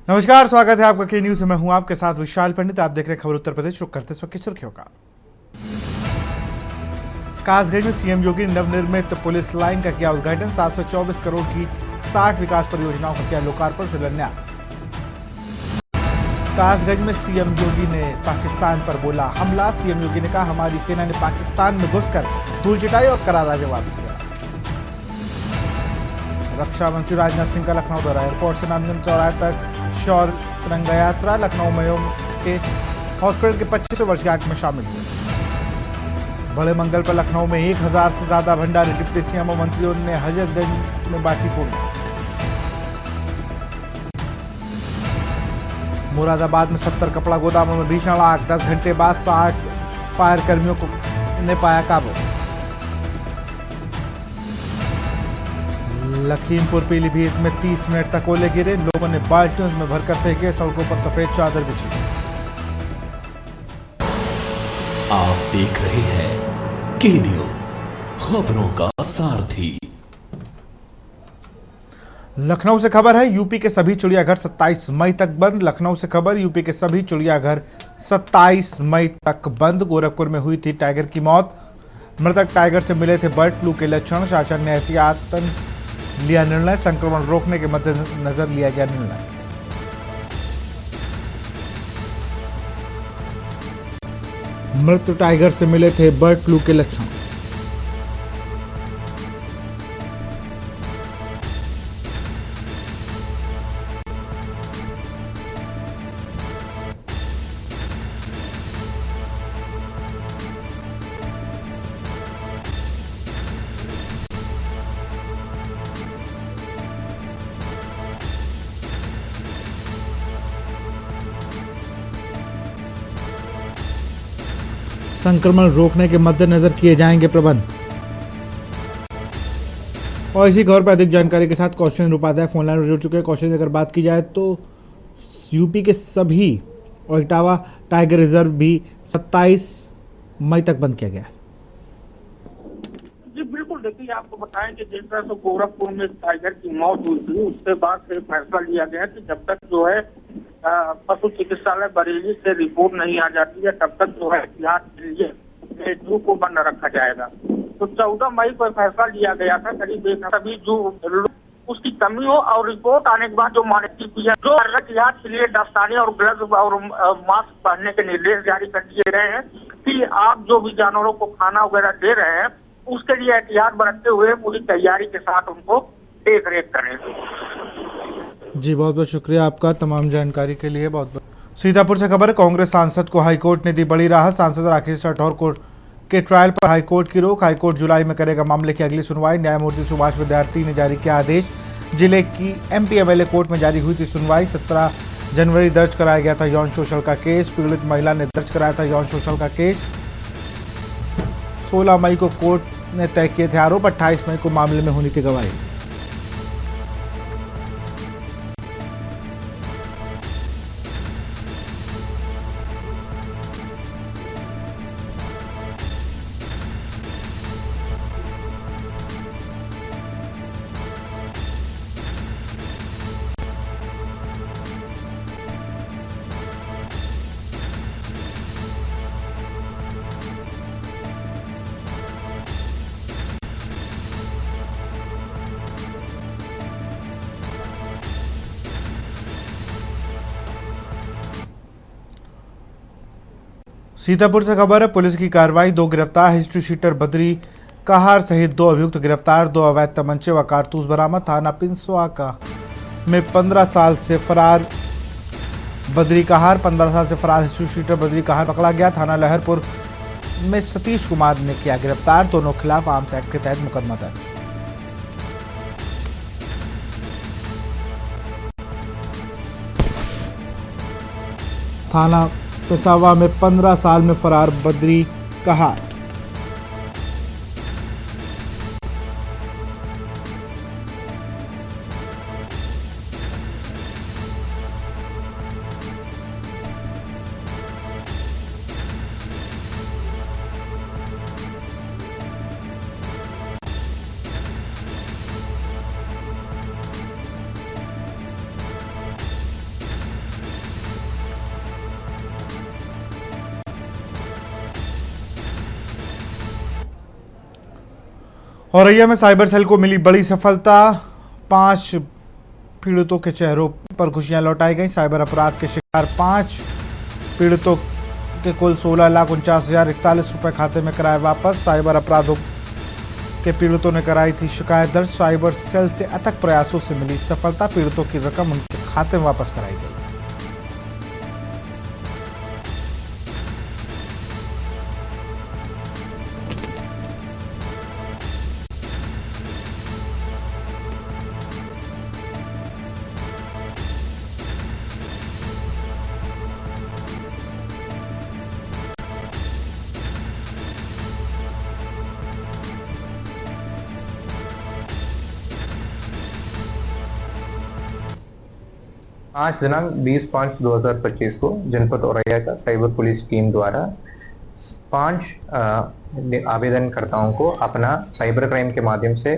नमस्कार, स्वागत है आपका के न्यूज में। मैं हूं आपके साथ विशाल पंडित। आप देख रहे हैं खबर उत्तर प्रदेश। रुक करते हैं सुर्खियों का। कासगंज में सीएम योगी ने नवनिर्मित पुलिस लाइन का किया उद्घाटन। 724 करोड़ की 60 विकास परियोजनाओं का किया लोकार्पण शिलान्यास। कासगंज में सीएम योगी ने पाकिस्तान पर बोला हमला। सीएम योगी ने कहा हमारी सेना ने पाकिस्तान में घुसकर धूल चटाई और करारा जवाब दिया। रक्षा मंत्री राजनाथ सिंह का लखनऊ दौरा। एयरपोर्ट से नामजन चौराहे तक शौर्य तिरंगा यात्रा। लखनऊ में के हॉस्पिटल के 25वें वर्षगांठ में शामिल हुए। बड़े मंगल पर लखनऊ में 1000 से ज्यादा भंडारे। डिप्टी सीएम और मंत्रियों ने हजरतगंज में बांटी पूरी। मुरादाबाद में 70 कपड़ा गोदामों में भीषण आग। 10 घंटे बाद 60 फायर कर्मियों को ने पाया काबू। लखीमपुर पीलीभीत में 30 मिनट तक ओले गिरे। लोगों ने बाल्टियों में भरकर फेंके। सड़कों पर सफेद चादर बिछी। आप देख रहे हैं के न्यूज, खबरों का सारथी। लखनऊ से खबर है, यूपी के सभी चिड़ियाघर 27 मई तक बंद। लखनऊ से खबर, यूपी के सभी चिड़ियाघर 27 मई तक बंद। गोरखपुर में हुई थी टाइगर की मौत। मृतक टाइगर से मिले थे बर्ड फ्लू के लक्षण। शासन ने एहतियातन लिया निर्णय। संक्रमण रोकने के मद्देनजर लिया गया निर्णय। मृत टाइगर से मिले थे बर्ड फ्लू के लक्षण। संक्रमण रोकने के मद्देनजर किए जाएंगे प्रबंध। और इसी खबर पर अधिक जानकारी के साथ कौशलेंद्र उपाध्याय फोन लाइन में जुड़ चुके हैं। कौशलेंद्र, अगर बात की जाए तो यूपी के सभी और इटावा टाइगर रिजर्व भी 27 मई तक बंद किया गया है। जी बिल्कुल, देखिए आपको बताएं कि जिस तरह से गोरखपुर में टाइगर की मौत हुई थी, उसके बाद से फैसला लिया गया कि जब तक जो है पशु चिकित्सालय बरेली से रिपोर्ट नहीं आ जाती है, तब तक जो है इलाज के लिए जू को बंद रखा जाएगा। तो 14 मई को फैसला लिया गया था। करीब सभी जू उसकी कमी हो और रिपोर्ट आने के बाद जो मानिटरी जो इलाज के लिए दस्ताने और ग्लव्स और मास्क पहनने के निर्देश जारी कर दिए गए हैं कि आप जो भी जानवरों को खाना वगैरह दे रहे हैं उसके लिए एहतियात बरतते हुए पूरी तैयारी के साथ उनको देख रेख करें। जी बहुत बहुत शुक्रिया आपका तमाम जानकारी के लिए। बहुत बहुत। सीतापुर से खबर है, कांग्रेस सांसद को हाईकोर्ट ने दी बड़ी राहत। सांसद राकेश राठौर के ट्रायल पर हाईकोर्ट की रोक। हाईकोर्ट जुलाई में करेगा मामले की अगली सुनवाई। न्यायमूर्ति सुभाष विद्यार्थी ने जारी किया आदेश। जिले की एमपी एमएलए कोर्ट में जारी हुई थी सुनवाई। 17 जनवरी दर्ज कराया गया था यौन शोषण का केस। पीड़ित महिला ने दर्ज कराया था यौन शोषण का केस। 16 मई को कोर्ट ने तय किए थे आरोप। 28 मई को मामले में होनी थी गवाही। सीतापुर से खबर है, पुलिस की कार्रवाई। 2 गिरफ्तार। हिस्ट्री शीटर बद्री कहार सहित 2 अभियुक्त गिरफ्तार। 2 अवैध तमंचे व कारतूस बरामद। थाना पिंसवा का में 15 साल से फरार बद्री कहार 15 साल से फरार हिस्ट्री शीटर बद्री कहार पकड़ा गया। थाना लहरपुर में सतीश कुमार ने किया गिरफ्तार। दोनों खिलाफ आर्म्स एक्ट के तहत मुकदमा दर्ज। थाना पिसावा में 15 साल में फरार बद्री कहार। औरैया में साइबर सेल को मिली बड़ी सफलता, 5 पीड़ितों के चेहरों पर खुशियां लौटाई गई। साइबर अपराध के शिकार 5 पीड़ितों के कुल 16,49,041 रुपए खाते में कराए वापस। साइबर अपराधों के पीड़ितों ने कराई थी शिकायत दर्ज। साइबर सेल से अथक प्रयासों से मिली सफलता, पीड़ितों की रकम उनके खाते में वापस कराई गई। आज दिनांक 20/5/2025 को जनपद औरैया का साइबर पुलिस टीम द्वारा 5 आवेदनकर्ताओं को अपना साइबर क्राइम के माध्यम से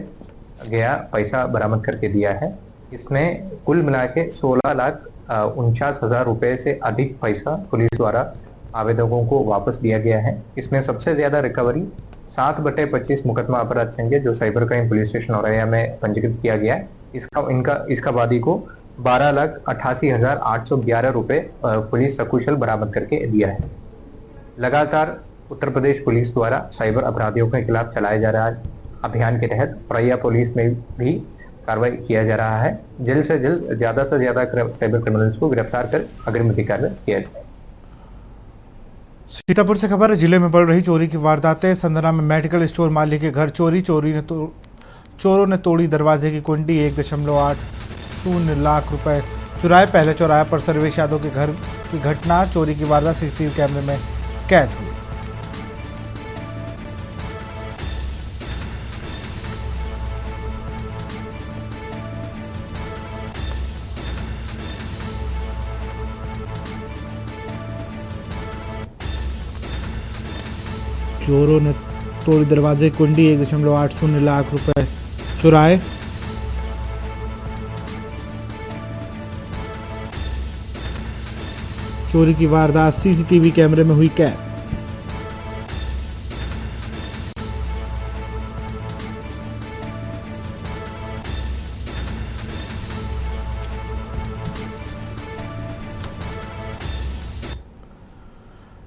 गया पैसा बरामद करके दिया है। इसमें कुल मिला के 16,49,000 रुपए से अधिक पैसा पुलिस द्वारा आवेदकों को वापस दिया गया है। इसमें सबसे ज्यादा रिकवरी 7/25 मुकदमा अपराध संज्ञा जो cyber crime police station Auraiya में पंजीकृत किया गया है, इसका वादी को 12,88,811 रुपए पुलिस सकुशल बरामद करके दिया है। लगातार उत्तर प्रदेश पुलिस द्वारा साइबर अपराधियों के खिलाफ चलाए जा रहा अभियान के तहत औरैया पुलिस में भी कार्रवाई किया जा रहा है। जल्द से जल्द ज्यादा से ज्यादा साइबर क्रिमिनल्स को गिरफ्तार कर अग्रिम कार्रवाई किया जाए। सीतापुर से खबर है, जिले में बढ़ रही चोरी की वारदातें। संधना में मेडिकल स्टोर मालिक के घर चोरी, चोरों ने तोड़ी दरवाजे की कुंडी, 1.80 लाख रुपए चुराए। पहले चौराहा पर सर्वेश यादव के घर की घटना, चोरी की वारदात सीसीटीवी कैमरे में कैद हुई। चोरों ने तोड़ी दरवाजे की कुंडी, 1.80 लाख रुपए चुराए। चोरी की वारदात सीसीटीवी कैमरे में हुई कैद।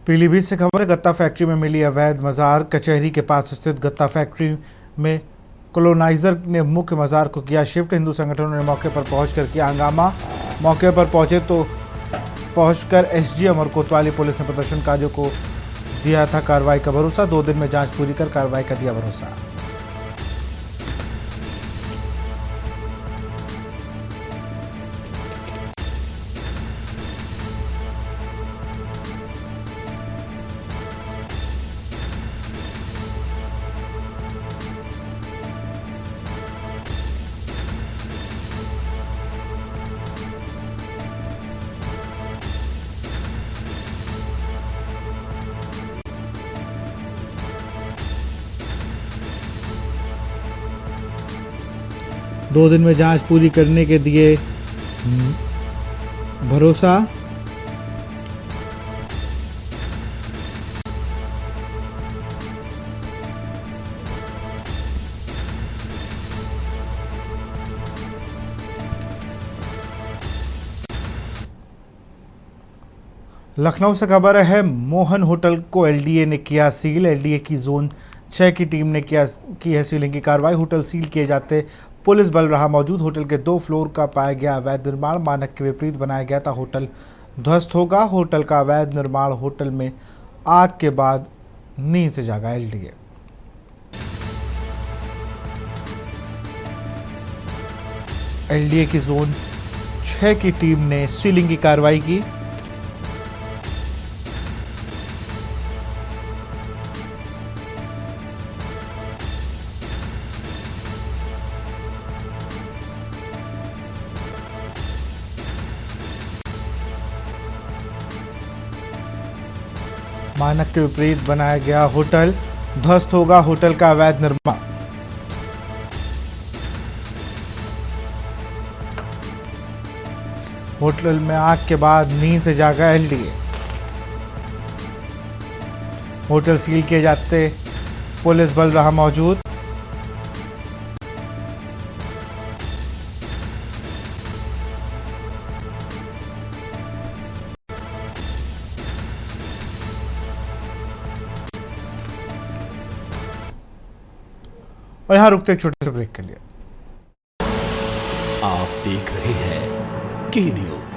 पीलीभीत से खबर है, गत्ता फैक्ट्री में मिली अवैध मजार। कचहरी के पास स्थित गत्ता फैक्ट्री में कॉलोनाइजर ने मुख्य मजार को किया शिफ्ट। हिंदू संगठनों ने मौके पर पहुंचकर किया हंगामा। मौके पर पहुंचकर एसडीएम और कोतवाली पुलिस ने प्रदर्शनकारियों को दिया था कार्रवाई का भरोसा। 2 दिन में जांच पूरी कर कार्रवाई का दिया भरोसा। दो दिन में जांच पूरी करने के दिए भरोसा। लखनऊ से खबर है, मोहन होटल को एलडीए ने किया सील। एलडीए की जोन 6 की टीम ने की है सीलिंग की कार्रवाई। होटल सील किए जाते पुलिस बल रहा मौजूद। होटल के 2 फ्लोर का पाया गया अवैध निर्माण, मानक के विपरीत बनाया गया था। होटल ध्वस्त होगा। होटल का अवैध निर्माण, होटल में आग के बाद नींद से जागा एलडीए। एलडीए की जोन 6 की टीम ने सीलिंग की कार्रवाई की। मानक के विपरीत बनाया गया होटल, ध्वस्त होगा होटल का अवैध निर्माण। होटल में आग के बाद नींद से जागा एलडीए। होटल सील किए जाते पुलिस बल रहा मौजूद। और यहाँ रुकते एक छोटे से ब्रेक के लिए। आप देख रहे हैं के न्यूज,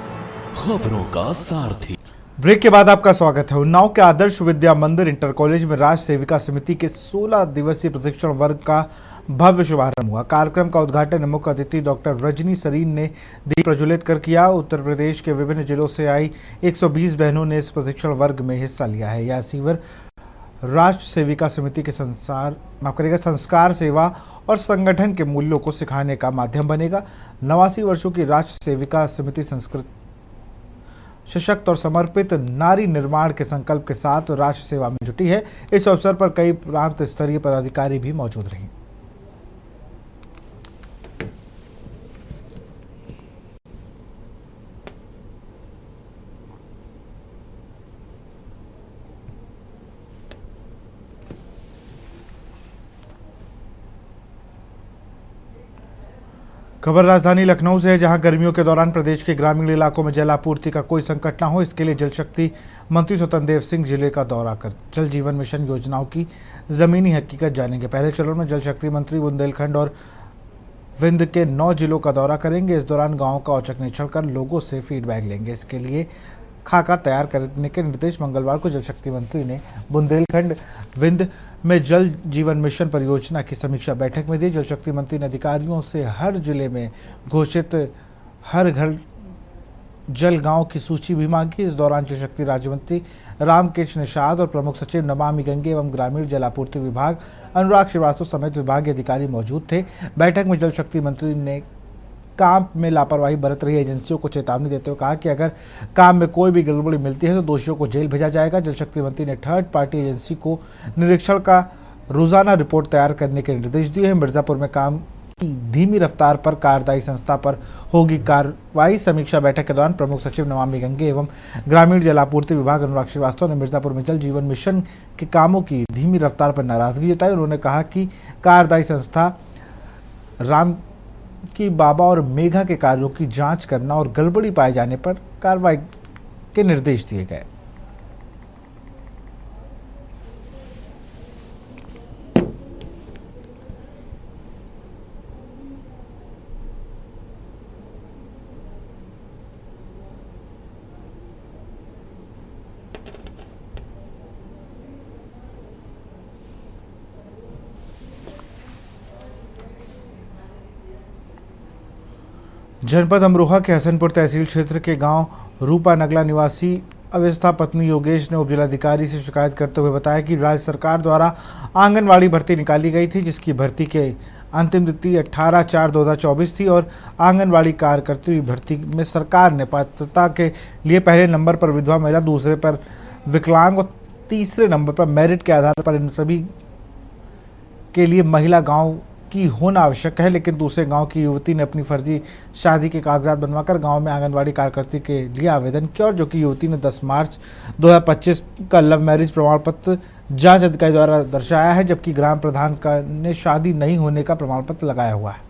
खबरों का सारथी। ब्रेक के बाद आपका स्वागत है। उन्नाव के आदर्श विद्या मंदिर इंटर कॉलेज में राष्ट्र सेविका समिति के 16 दिवसीय प्रशिक्षण वर्ग का भव्य शुभारंभ हुआ। कार्यक्रम का उद्घाटन मुख्य अतिथि डॉक्टर रजनी सरीन ने दीप प्रज्वलित कर किया। उत्तर प्रदेश के विभिन्न जिलों से आई 120 बहनों ने इस प्रशिक्षण वर्ग में हिस्सा लिया है। यह शिविर राष्ट्र सेविका समिति के संस्कार, सेवा और संगठन के मूल्यों को सिखाने का माध्यम बनेगा। 89 वर्षों की राष्ट्र सेविका समिति संस्कृत, सशक्त और समर्पित नारी निर्माण के संकल्प के साथ राष्ट्र सेवा में जुटी है। इस अवसर पर कई प्रांत स्तरीय पदाधिकारी भी मौजूद रहे। खबर राजधानी लखनऊ से है, जहां गर्मियों के दौरान प्रदेश के ग्रामीण इलाकों में जल आपूर्ति का कोई संकट न हो, इसके लिए जल शक्ति मंत्री स्वतंत्र देव सिंह जिले का दौरा कर जल जीवन मिशन योजनाओं की जमीनी हकीकत जानेंगे। पहले चरण में जल शक्ति मंत्री बुंदेलखंड और विंध्य के 9 जिलों का दौरा करेंगे। इस दौरान गाँव का औचक निरीक्षण कर लोगों से फीडबैक लेंगे। इसके लिए खाका तैयार करने के निर्देश मंगलवार को जल शक्ति मंत्री ने बुंदेलखंड विंध्य में जल जीवन मिशन परियोजना की समीक्षा बैठक में दी। जल शक्ति मंत्री ने अधिकारियों से हर जिले में घोषित हर घर जल गांव की सूची भी मांगी। इस दौरान जल शक्ति राज्य मंत्री रामकृष्ण निषाद और प्रमुख सचिव नमामि गंगे एवं ग्रामीण जल आपूर्ति विभाग अनुराग श्रीवास्तव समेत विभागीय अधिकारी मौजूद थे। बैठक में जल शक्ति मंत्री ने काम में लापरवाही बरत रही एजेंसियों को चेतावनी देते हुए कहा कि अगर काम में कोई भी गड़बड़ी मिलती है तो दोषियों को जेल भेजा जाएगा। जल शक्ति मंत्री ने थर्ड पार्टी एजेंसी को निरीक्षण का रोजाना रिपोर्ट तैयार करने के निर्देश दिए हैं। मिर्जापुर में काम की धीमी रफ्तार पर कार्यदायी संस्था पर होगी कार्रवाई। समीक्षा बैठक के दौरान प्रमुख सचिव नमामि गंगे एवं ग्रामीण जल आपूर्ति विभाग अनुराग श्रीवास्तव ने मिर्जापुर में जल जीवन मिशन के कामों की धीमी रफ्तार पर नाराजगी जताई। उन्होंने कहा कि कार्यदायी संस्था राम की बाबा और मेघा के कार्यों की जांच करना और गड़बड़ी पाए जाने पर कार्रवाई के निर्देश दिए गए। जनपद अमरोहा के हसनपुर तहसील क्षेत्र के गांव रूपा नगला निवासी अवस्था पत्नी योगेश ने उपजिलाधिकारी से शिकायत करते हुए बताया कि राज्य सरकार द्वारा आंगनवाड़ी भर्ती निकाली गई थी, जिसकी भर्ती के अंतिम तिथि 18/4/2024 थी और आंगनवाड़ी कार्यकर्त्री भर्ती में सरकार ने पात्रता के लिए पहले नंबर पर विधवा महिला, दूसरे पर विकलांग और तीसरे नंबर पर मेरिट के आधार पर इन सभी के लिए महिला गाँव की होना आवश्यक है। लेकिन दूसरे गांव की युवती ने अपनी फर्जी शादी के कागजात बनवाकर गांव में आंगनवाड़ी कार्यकर्ती के लिए आवेदन किया और जो कि युवती ने 10 मार्च 2025 का लव मैरिज प्रमाण पत्र जांच अधिकारी द्वारा दर्शाया है, जबकि ग्राम प्रधान का ने शादी नहीं होने का प्रमाण पत्र लगाया हुआ है।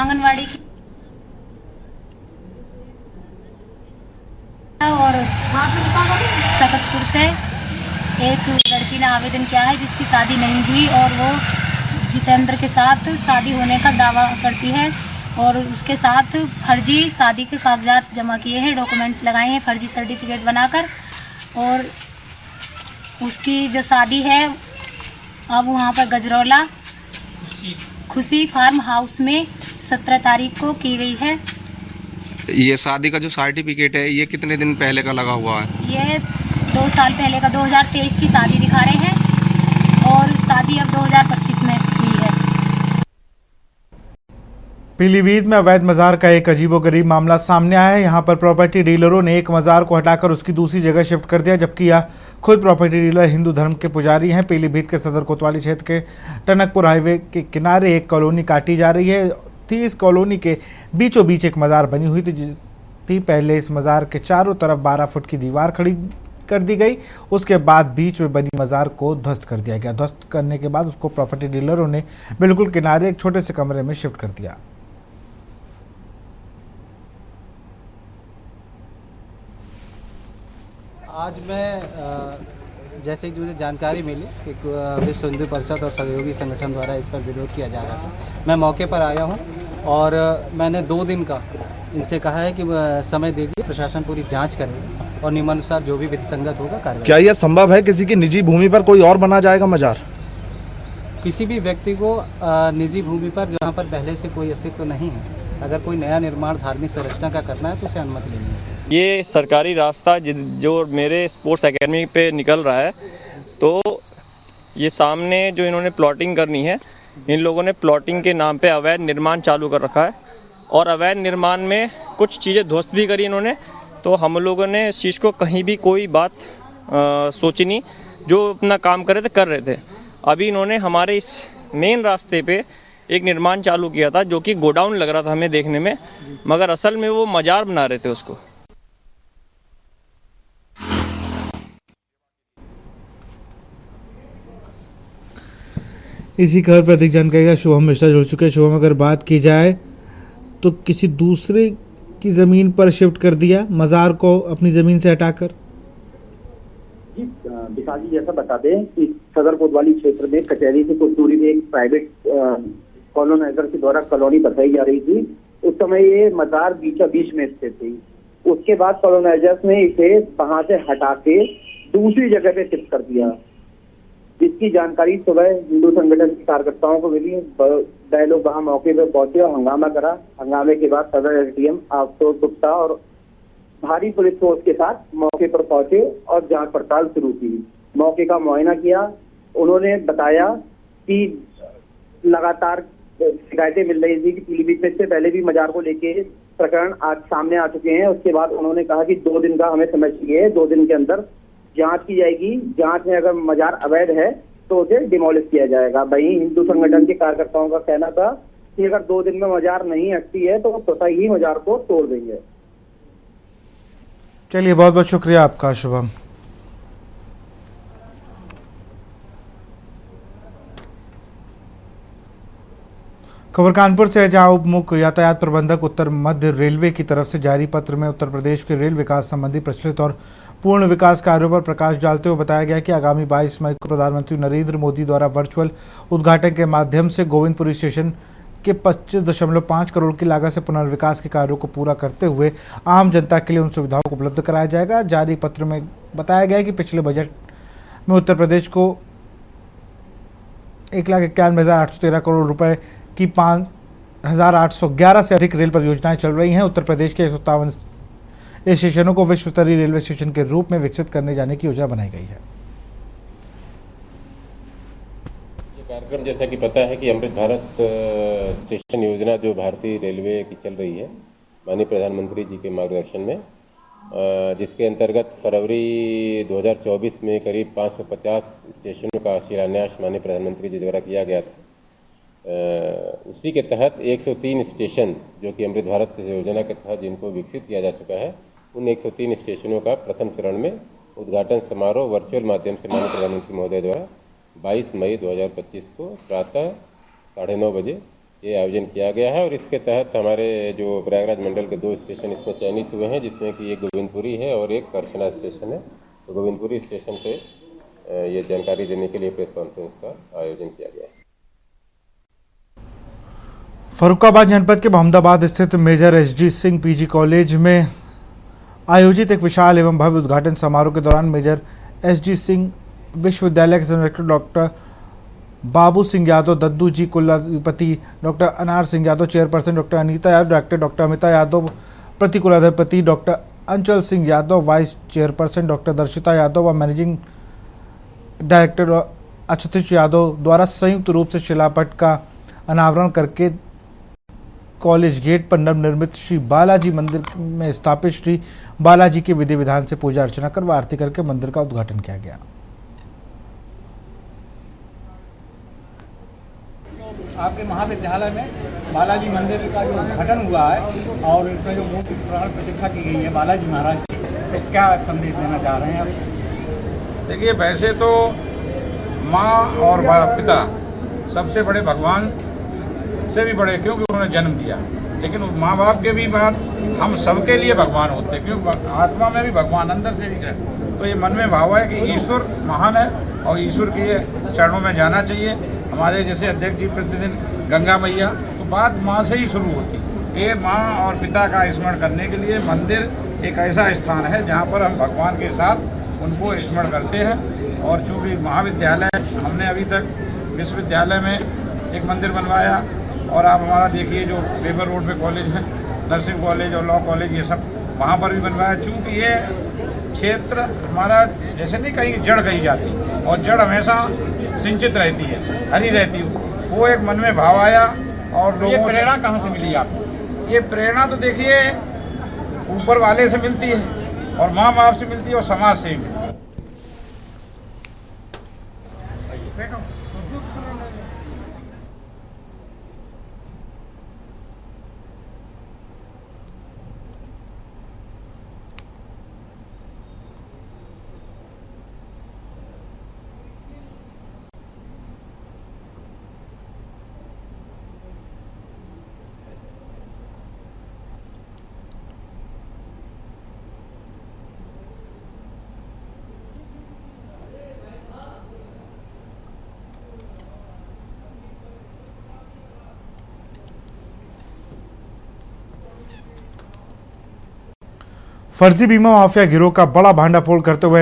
आंगनवाड़ी और सकतपुर से एक लड़की ने आवेदन किया है जिसकी शादी नहीं हुई और वो जितेंद्र के साथ शादी होने का दावा करती है और उसके साथ फर्जी शादी के कागजात जमा किए हैं, डॉक्यूमेंट्स लगाए हैं फर्जी सर्टिफिकेट बनाकर। और उसकी जो शादी है अब वहाँ पर गजरौला खुशी फार्म हाउस में 17 तारीख को की गई है। ये शादी का जो सर्टिफिकेट है ये कितने दिन पहले का लगा हुआ है? ये 2 साल पहले का 2023 की शादी दिखा रहे हैं और शादी अब 2025 में हुई है। पीलीभीत में अवैध मजार का एक अजीबोगरीब मामला सामने आया है। यहाँ पर प्रॉपर्टी डीलरों ने एक मजार को हटाकर उसकी दूसरी जगह शिफ्ट कर दिया, जबकि यह खुद प्रॉपर्टी डीलर हिंदू धर्म के पुजारी हैं। पीलीभीत के सदर कोतवाली क्षेत्र के टनकपुर हाईवे के किनारे एक कॉलोनी काटी जा रही है। इस कॉलोनी के बीचों बीच एक मजार बनी हुई थी। पहले इस मजार के चारों तरफ 12 फुट की दीवार खड़ी कर दी गई, उसके बाद बीच में बनी मजार को ध्वस्त कर दिया गया। ध्वस्त करने के बाद उसको प्रॉपर्टी डीलरों ने बिल्कुल किनारे एक छोटे से कमरे में शिफ्ट कर दिया। आज मैं जैसे कि मुझे जानकारी मिली कि विश्व हिंदू परिषद और सहयोगी संगठन द्वारा इस पर विरोध किया जा रहा था, मैं मौके पर आया हूं और मैंने 2 दिन का इनसे कहा है कि समय दीजिए, प्रशासन पूरी जांच करेगा और नियमानुसार जो भी विधिसंगत होगा कार्रवाई। क्या यह संभव है किसी की निजी भूमि पर कोई और बना जाएगा मजार? किसी भी व्यक्ति को निजी भूमि पर जहाँ पर पहले से कोई अस्तित्व नहीं है, अगर कोई नया निर्माण धार्मिक संरचना का करना है तो उसे अनुमति लेनी है। ये सरकारी रास्ता जो मेरे स्पोर्ट्स एकेडमी पे निकल रहा है, तो ये सामने जो इन्होंने प्लॉटिंग करनी है, इन लोगों ने प्लॉटिंग के नाम पे अवैध निर्माण चालू कर रखा है और अवैध निर्माण में कुछ चीज़ें ध्वस्त भी करी इन्होंने। तो हम लोगों ने इस चीज़ को कहीं भी कोई बात सोची नहीं, जो अपना काम कर रहे थे। अभी इन्होंने हमारे इस मेन रास्ते पे एक निर्माण चालू किया था जो कि गोडाउन लग रहा था हमें देखने में, मगर असल में वो मजार बना रहे थे उसको। इसी खबर पर अधिक जानकारी का शुभम मिश्रा जुड़ चुके हैं। शुभम, अगर बात की जाए तो किसी दूसरे की ज़मीन पर शिफ्ट कर दिया मज़ार को अपनी ज़मीन से हटाकर। जी विशाल जी, जैसा बता दें कि सदर कोतवाली क्षेत्र में कचहरी से कुछ दूरी में एक प्राइवेट कॉलोनाइजर के द्वारा कॉलोनी बताई जा रही थी। उस समय ये मजार बीच में स्थित थी। उसके बाद कॉलोनाइजर्स ने इसे वहां से हटा के दूसरी जगह पे शिफ्ट कर दिया, जिसकी जानकारी सुबह हिंदू संगठन के कार्यकर्ताओं को मिली। वह लोग वहां मौके पर पहुंचे और हंगामा करा। हंगामे के बाद सदर एसडीएम आशुतोष गुप्ता और भारी पुलिस फोर्स के साथ मौके पर पहुंचे और जांच पड़ताल शुरू की। मौके का मुआयना किया। उन्होंने बताया कि लगातार शिकायतें मिल रही थी कि पीलीभीत में इससे पहले भी मजार को लेके प्रकरण आज सामने आ चुके हैं। उसके बाद उन्होंने कहा कि 2 दिन का हमें समय चाहिए, 2 दिन के अंदर जांच की जाएगी। जांच में अगर मजार अवैध है तो उसे डिमोलिश किया जाएगा। वहीं हिंदू संगठन के कार्यकर्ताओं का कहना था कि अगर 2 दिन में मजार नहीं हटती है तो स्वतः ही मजार को तोड़ देंगे। चलिए, बहुत बहुत शुक्रिया आपका शुभम। खबर कानपुर से है, जहां उप मुख्य यातायात प्रबंधक उत्तर मध्य रेलवे की तरफ से जारी पत्र में उत्तर प्रदेश के रेल विकास संबंधी प्रचलित और पूर्ण विकास कार्यों पर प्रकाश डालते हुए बताया गया कि आगामी 22 मई को प्रधानमंत्री नरेंद्र मोदी द्वारा वर्चुअल उद्घाटन के माध्यम से गोविंदपुरी स्टेशन के 25.5 करोड़ की लागत से पुनर्विकास के कार्यों को पूरा करते हुए आम जनता के लिए उन सुविधाओं को उपलब्ध कराया जाएगा। जारी पत्र में बताया गया है कि पिछले बजट में उत्तर प्रदेश को 1,91,813 करोड़ रुपए की 5,811 से अधिक रेल परियोजनाएं चल रही हैं। उत्तर प्रदेश के 157 स्टेशनों को विश्व स्तरीय रेलवे स्टेशन के रूप में विकसित करने जाने की योजना बनाई गई है। ये कार्यक्रम जैसा कि पता है कि अमृत भारत स्टेशन योजना जो भारतीय रेलवे की चल रही है माननीय प्रधानमंत्री जी के मार्गदर्शन में, जिसके अंतर्गत फरवरी 2024 में करीब 550 स्टेशनों का शिलान्यास माननीय प्रधानमंत्री जी द्वारा किया गया था। उसी के तहत 103 स्टेशन जो कि अमृत भारत योजना के तहत जिनको विकसित किया जा चुका है, उन 103 स्टेशनों का प्रथम चरण में उद्घाटन समारोह वर्चुअल माध्यम से माननीय प्रधानमंत्री महोदय द्वारा 22 मई 2025 को प्रातः 9:30 बजे ये आयोजन किया गया है। और इसके तहत हमारे जो प्रयागराज मंडल के 2 स्टेशन इसमें चयनित हुए हैं, जिसमें कि एक गोविंदपुरी है और एक करछना स्टेशन है। तो गोविंदपुरी स्टेशन पे ये जानकारी देने के लिए प्रेस कॉन्फ्रेंस का आयोजन किया गया है। फर्रुखाबाद जनपद के मोहम्मदाबाद स्थित major SG Singh PG college में आयोजित एक विशाल एवं भव्य उद्घाटन समारोह के दौरान मेजर एसजी सिंह विश्वविद्यालय के संरक्षक डॉक्टर बाबू सिंह यादव, दद्दू जी कुलाधिपति doctor Anar Singh Yadav, chairperson doctor Anita Yadav, director doctor Amita Yadav, प्रति कुलाधिपति doctor Anchal Singh Yadav, vice chairperson doctor Darshita Yadav व मैनेजिंग डायरेक्टर अच्युत यादव द्वारा संयुक्त रूप से शिलापट का अनावरण करके कॉलेज गेट पर नवनिर्मित श्री बालाजी मंदिर में स्थापित श्री बालाजी के विधि विधान से पूजा अर्चना कर व आरती करके मंदिर का उद्घाटन किया गया। आपके महाविद्यालय में बालाजी मंदिर का जो उद्घाटन हुआ है और इसमें जो मूर्ति प्राण प्रतिष्ठा की गई है बालाजी महाराज की, तो क्या संदेश देना चाह रहे हैं आप? देखिए, वैसे तो माँ और पिता सबसे बड़े भगवान से भी बड़े, क्योंकि उन्होंने जन्म दिया, लेकिन माँ बाप के भी बाद हम सबके लिए भगवान होते हैं, क्योंकि आत्मा में भी भगवान अंदर से भी तो ये मन में भाव है कि ईश्वर महान है और ईश्वर के चरणों में जाना चाहिए। हमारे जैसे अध्यक्ष जी प्रतिदिन गंगा मैया, तो बात माँ से ही शुरू होती है। ये माँ और पिता का स्मरण करने के लिए मंदिर एक ऐसा स्थान है जहाँ पर हम भगवान के साथ उनको स्मरण करते हैं। और चूँकि महाविद्यालय, हमने अभी तक विश्वविद्यालय में एक मंदिर बनवाया, और आप हमारा देखिए जो वेबर रोड पे कॉलेज है, नर्सिंग कॉलेज और लॉ कॉलेज, ये सब वहाँ पर भी बनवाया। चूँकि ये क्षेत्र हमारा जैसे नहीं कहीं जड़ कही जाती, और जड़ हमेशा सिंचित रहती है, हरी रहती है, वो एक मन में भाव आया। और लोगों ये प्रेरणा कहाँ से मिली आपको? ये प्रेरणा तो देखिए ऊपर वाले से मिलती है, और माँ बाप से मिलती है, और समाज से भी मिलती है। फर्जी बीमा माफिया गिरोह का बड़ा भांडाफोड़ करते हुए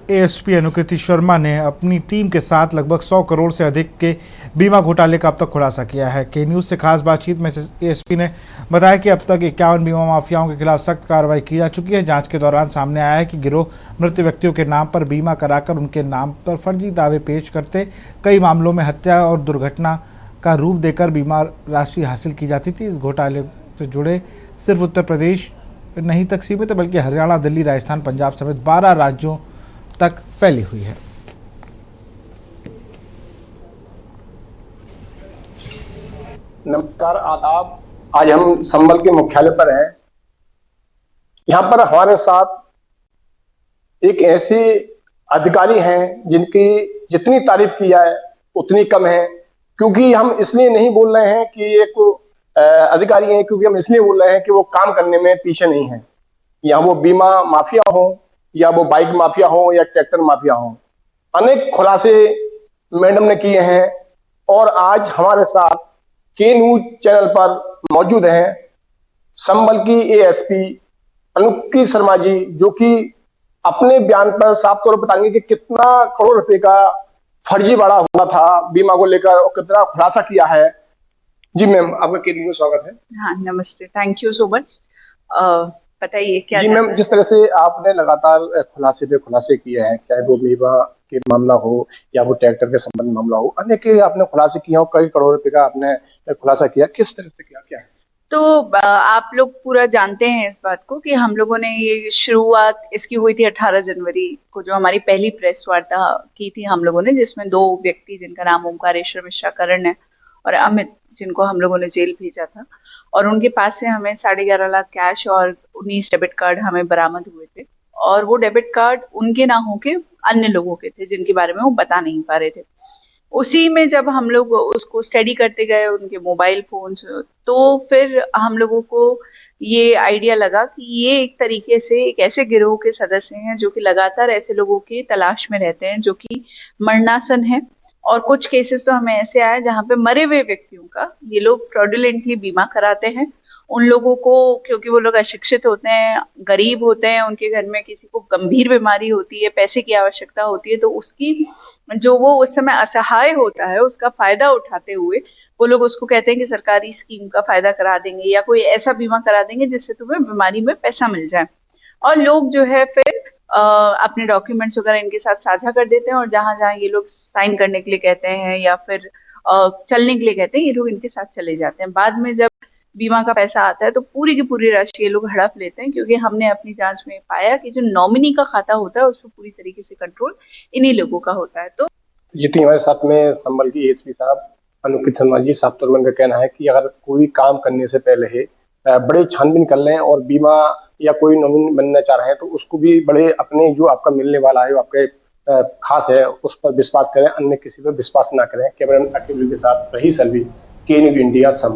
एएसपी अनुकृति शर्मा ने अपनी टीम के साथ लगभग 100 करोड़ से अधिक के बीमा घोटाले का अब तक खुलासा किया है। के न्यूज़ से खास बातचीत में एएसपी ने बताया कि अब तक 51 बीमा माफियाओं के खिलाफ सख्त कार्रवाई की जा चुकी है। जांच के दौरान सामने आया है कि गिरोह मृत व्यक्तियों के नाम पर बीमा कराकर उनके नाम पर फर्जी दावे पेश करते, कई मामलों में हत्या और दुर्घटना का रूप देकर बीमा राशि हासिल की जाती थी। इस घोटाले से जुड़े सिर्फ उत्तर प्रदेश नहीं तक सीमित है, बल्कि हरियाणा, दिल्ली, राजस्थान, पंजाब समेत 12 राज्यों तक फैली हुई है। नमस्कार, आदाब। आज हम संबल के मुख्यालय पर हैं। यहाँ पर हमारे साथ एक ऐसे अधिकारी हैं जिनकी जितनी तारीफ की जाए उतनी कम है। क्योंकि हम इसलिए नहीं बोल रहे हैं कि एक अधिकारी हैं, क्योंकि हम इसलिए बोल रहे हैं कि वो काम करने में पीछे नहीं है। या वो बीमा माफिया हो, या वो बाइक माफिया हो, या ट्रैक्टर माफिया हो, अनेक खुलासे मैडम ने किए हैं। और आज हमारे साथ के न्यूज चैनल पर मौजूद हैं संबल की एएसपी अनुकृति शर्मा जी, जो कि अपने बयान पर साफ तौर पर बताएंगे कि कितना करोड़ रुपए का फर्जी बड़ा हुआ था बीमा को लेकर और कितना खुलासा किया है। जी मैम, आपका के न्यूज में स्वागत है। हाँ, नमस्ते, थैंक यू सो मच। बताइए क्या। जी मैम, जिस तरह से आपने लगातार खुलासे पे खुलासे किए हैं, चाहे वो बीमा के मामला हो या वो ट्रैक्टर के संबंध मामला हो, अनेक आपने खुलासे किए हो, कई करोड़ रुपए का आपने खुलासा किया, किस तरह से किया, क्या है? तो आप लोग पूरा जानते हैं इस बात को कि हम लोगों ने ये शुरुआत इसकी हुई थी 18 जनवरी को, जो हमारी पहली प्रेस वार्ता की थी हम लोगों ने, जिसमें 2 व्यक्ति जिनका नाम ओमकारेश्वर मिश्रा करण है और अमित, जिनको हम लोगों ने जेल भेजा था, और उनके पास से हमें 11.5 लाख कैश और 19 डेबिट कार्ड हमें बरामद हुए थे। और वो डेबिट कार्ड उनके ना होके अन्य लोगों के थे, जिनके बारे में वो बता नहीं पा रहे थे। उसी में जब हम लोग उसको स्टडी करते गए उनके मोबाइल फोन्स, तो फिर हम लोगों को ये आइडिया लगा कि ये एक तरीके से एक ऐसे गिरोह के सदस्य हैं जो कि लगातार ऐसे लोगों की तलाश में रहते हैं जो कि मरणासन है। और कुछ केसेस तो हमें ऐसे आए जहाँ पे मरे हुए व्यक्तियों का ये लोग फ्रॉडुलेंटली बीमा कराते हैं उन लोगों को, क्योंकि वो लोग अशिक्षित होते हैं, गरीब होते हैं, उनके घर में किसी को गंभीर बीमारी होती है, पैसे की आवश्यकता होती है, तो उसकी जो वो उस समय असहाय होता है उसका फायदा उठाते हुए वो लोग उसको कहते हैं कि सरकारी स्कीम का फायदा करा देंगे या कोई ऐसा बीमा करा देंगे जिससे तुम्हें बीमारी में पैसा मिल जाए। और लोग जो है फिर अपने डॉक्यूमेंट्स वगैरह इनके साथ साझा कर देते हैं और जहां जहां ये लोग साइन करने के लिए कहते हैं या फिर चलने के लिए कहते हैं, ये लोग इनके साथ चले जाते हैं। बाद में जब बीमा का पैसा आता है तो पूरी की पूरी राशि ये लोग हड़प लेते हैं, क्योंकि हमने अपनी जांच में पाया कि जो नॉमिनी का खाता होता है उसको पूरी तरीके से कंट्रोल इन्हीं लोगों का होता है। तो जितनी हमारे साथ में संबल की एएसपी साहब अनुकृति शर्मा जी, साफ तौर पर उनका कहना है कि अगर कोई काम करने से पहले बड़े छानबीन कर लें और बीमा या कोई नॉमिनी बनना चाह रहे हैं तो उसको भी बड़े अपने जो आपका मिलने वाला है, आपके खास है, उस पर विश्वास करें, अन्य किसी पर विश्वास ना करें। कैमरा मैन अखिल के साथ रही सर्वी, के न्यूज इंडिया संबल।